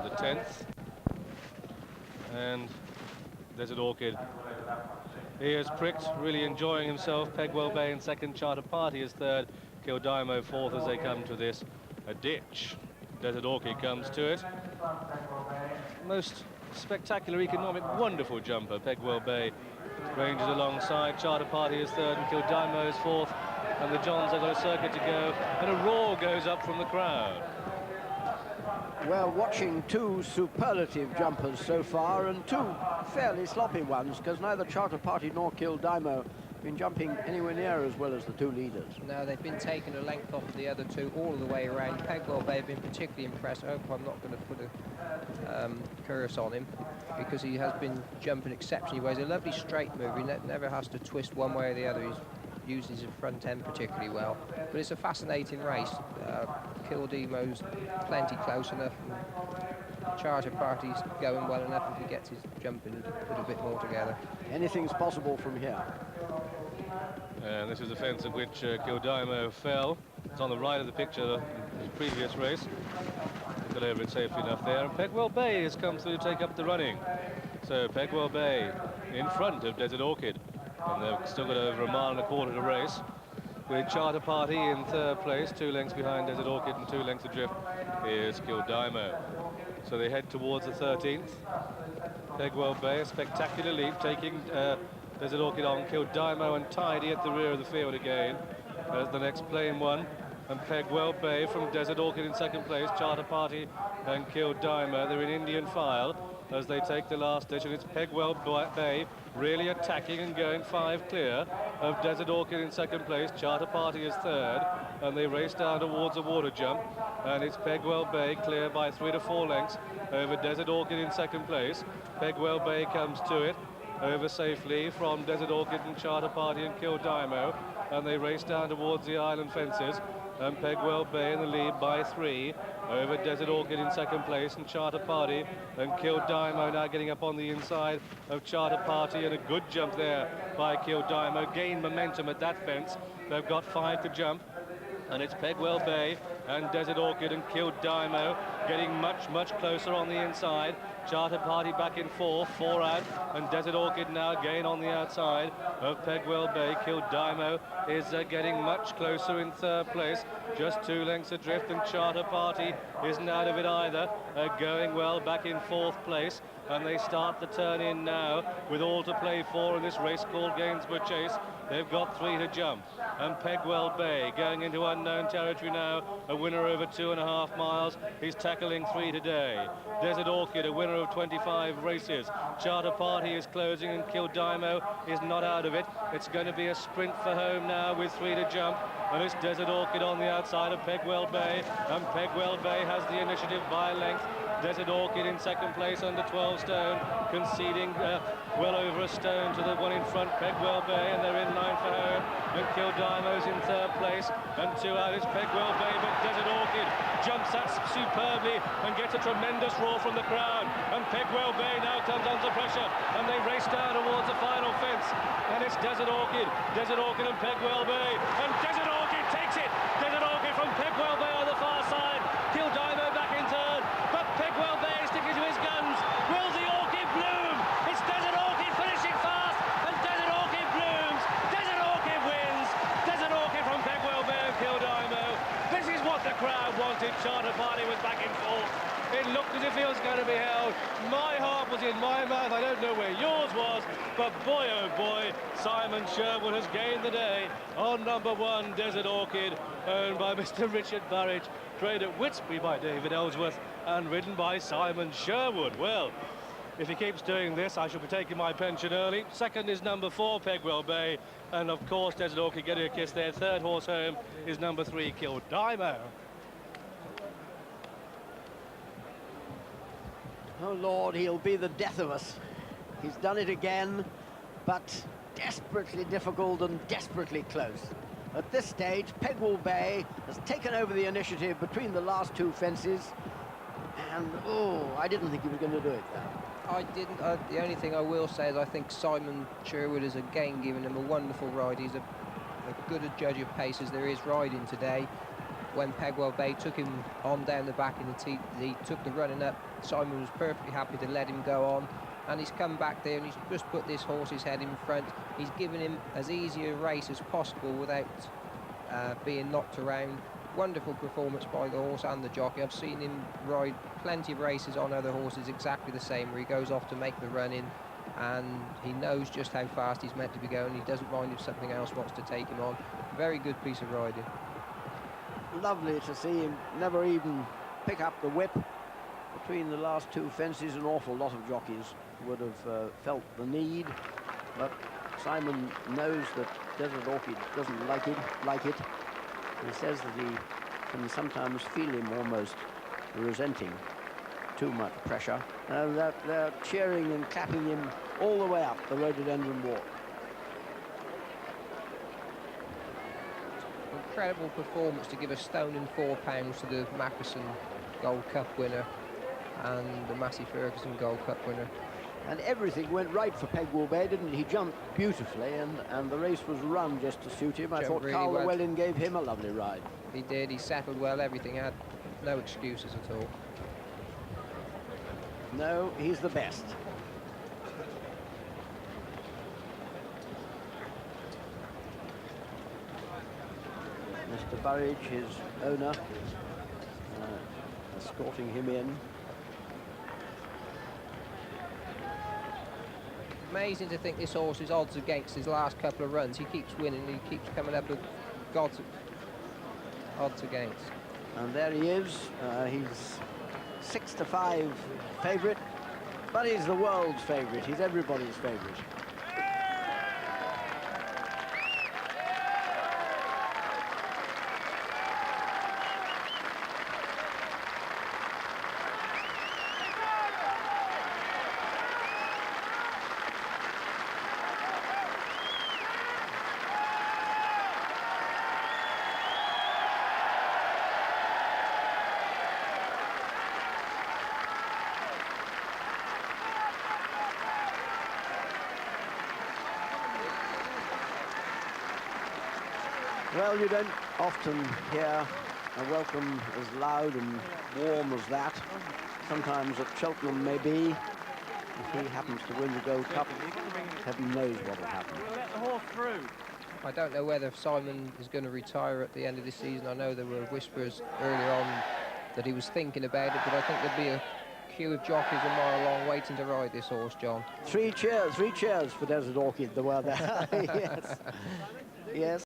the 10th. And Desert Orchid, he is pricked, really enjoying himself. Pegwell Bay in second, Charter Party is third, Kildimo fourth as they come to this ditch. Desert Orchid comes to it. Most spectacular, economic, wonderful jumper. Pegwell Bay ranges alongside. Charter Party is third and Kildimo is fourth. And the Johns have got a circuit to go. And a roar goes up from the crowd. Well, watching two superlative jumpers so far and two fairly sloppy ones, because neither Charter Party nor Kildimo have been jumping anywhere near as well as the two leaders. No, they've been taking a length off of the other two all the way around. Pegwell Bay have been particularly impressed. I hope I'm not going to put a curse on him, because he has been jumping exceptionally well. He's a lovely straight mover. He never has to twist one way or the other. He's uses his front end particularly well, but it's a fascinating race. Kildimo's plenty close enough, and Charter Party's going well enough if he gets his jumping to put a bit more together. Anything's possible from here. And this is the fence at which Kildimo fell. It's on the right of the picture of his previous race. He got over it safely enough there, and Pegwell Bay has come through to take up the running. So Pegwell Bay in front of Desert Orchid. And they've still got over 1.25 miles to race, with Charter Party in third place, 2 lengths behind Desert Orchid, and 2 lengths adrift is Kildimo. So they head towards the 13th. Pegwell Bay, a spectacular leap, taking Desert Orchid on. Kildimo and Tidy at the rear of the field again as the next plain one. And Pegwell Bay from Desert Orchid in second place, Charter Party and Kildimo. They're in Indian file as they take the last ditch, and it's Pegwell Bay really attacking and going 5 clear of Desert Orchid in second place. Charter Party is third, and they race down towards a water jump, and it's Pegwell Bay clear by 3 to 4 lengths over Desert Orchid in second place. Pegwell Bay comes to it over safely from Desert Orchid and Charter Party and Kildimo, and they race down towards the island fences, and Pegwell Bay in the lead by 3 over Desert Orchid in second place, and Charter Party and Kildimo now getting up on the inside of Charter Party, and a good jump there by Kildimo. Gained momentum at that fence. They've got 5 to jump, and it's Pegwell Bay and Desert Orchid and Kildimo getting much closer on the inside. Charter Party back in fourth, 4 out, and Desert Orchid now again on the outside of Pegwell Bay. Kildimo is getting much closer in third place, just 2 lengths adrift, and Charter Party isn't out of it either, going well back in fourth place. And they start the turn in now with all to play for in this race called Gainsborough Chase. They've got 3 to jump, and Pegwell Bay going into unknown territory now, a winner over 2.5 miles. He's tackling 3 today. Desert Orchid, a winner of 25 races. Charter Party is closing, and Kildimo is not out of it. It's going to be a sprint for home now with 3 to jump, and it's Desert Orchid on the outside of Pegwell Bay, and Pegwell Bay has the initiative by a length. Desert Orchid in second place under 12 stone, conceding well over a stone to the one in front, Pegwell Bay, and they're in line for home. And Kildimo's in third place, and 2 out is Pegwell Bay, but Desert Orchid jumps that superbly and gets a tremendous roar from the crowd. And Pegwell Bay now comes under pressure, and they race down towards the final fence. And it's Desert Orchid and Pegwell Bay, and Desert Orchid takes it. Desert Orchid from Pegwell Bay on the far side. Kildimo back in third, but Pegwell Bay sticking to his guns. Will the Orchid bloom? It's Desert Orchid finishing fast, and Desert Orchid blooms. Desert Orchid wins. Desert Orchid from Pegwell Bay and Kildimo. This is what the crowd wanted. Charter Party was back in fourth. It looked as if he was going to be held. My heart was in my mouth. I don't know where yours was, but boy, oh boy, Simon Sherwood has gained the day on number 1, Desert Orchid, owned by Mr. Richard Burridge, trained at Whitby by David Ellsworth, and ridden by Simon Sherwood. Well, if he keeps doing this, I shall be taking my pension early. Second is number 4, Pegwell Bay, and of course Desert Orchid getting a kiss there. Third horse home is number 3, Kildimo. Oh Lord, he'll be the death of us. He's done it again, but desperately difficult and desperately close. At this stage, Pegwell Bay has taken over the initiative between the last 2 fences, and oh, I didn't think he was going to do it though. I didn't. The only thing I will say is I think Simon Sherwood has again given him a wonderful ride. He's a good a judge of pace as there is riding today. when Pegwell Bay took him on down the back in the teeth, he took the running up. Simon was perfectly happy to let him go on, and he's come back there and he's just put this horse's head in front. He's given him as easy a race as possible without being knocked around. Wonderful performance by the horse and the jockey. I've seen him ride plenty of races on other horses exactly the same, where he goes off to make the run in and he knows just how fast he's meant to be going. He doesn't mind if something else wants to take him on. Very good piece of riding. Lovely to see him never even pick up the whip. Between the last two fences, an awful lot of jockeys would have felt the need, but Simon knows that Desert Orchid doesn't like it. He says that he can sometimes feel him almost resenting too much pressure. And they're cheering and clapping him all the way up the rhododendron walk. Incredible performance to give a stone and £4 to the Mackerson Gold Cup winner and the Massey Ferguson Gold Cup winner. And everything went right for Pegwell Bay, didn't it? He jumped beautifully, and the race was run just to suit him. I thought really Carl well. Llewellyn gave him a lovely ride. He did, he settled well, everything, had no excuses at all. No, he's the best. Mr. Burridge, his owner, escorting him in. Amazing to think this horse's odds against his last couple of runs. He keeps winning, he keeps coming up with God's odds against. And there he is. He's 6-5 favourite, but he's the world's favourite. He's everybody's favourite. Well, you don't often hear a welcome as loud and warm as that. Sometimes at Cheltenham, maybe. If he happens to win the Gold Cup, heaven knows what will happen. We'll let the horse through. I don't know whether Simon is going to retire at the end of this season. I know there were whispers earlier on that he was thinking about it, but I think there'll be a queue of jockeys a mile long waiting to ride this horse, John. Three cheers for Desert Orchid, there were there. Yes. Yes.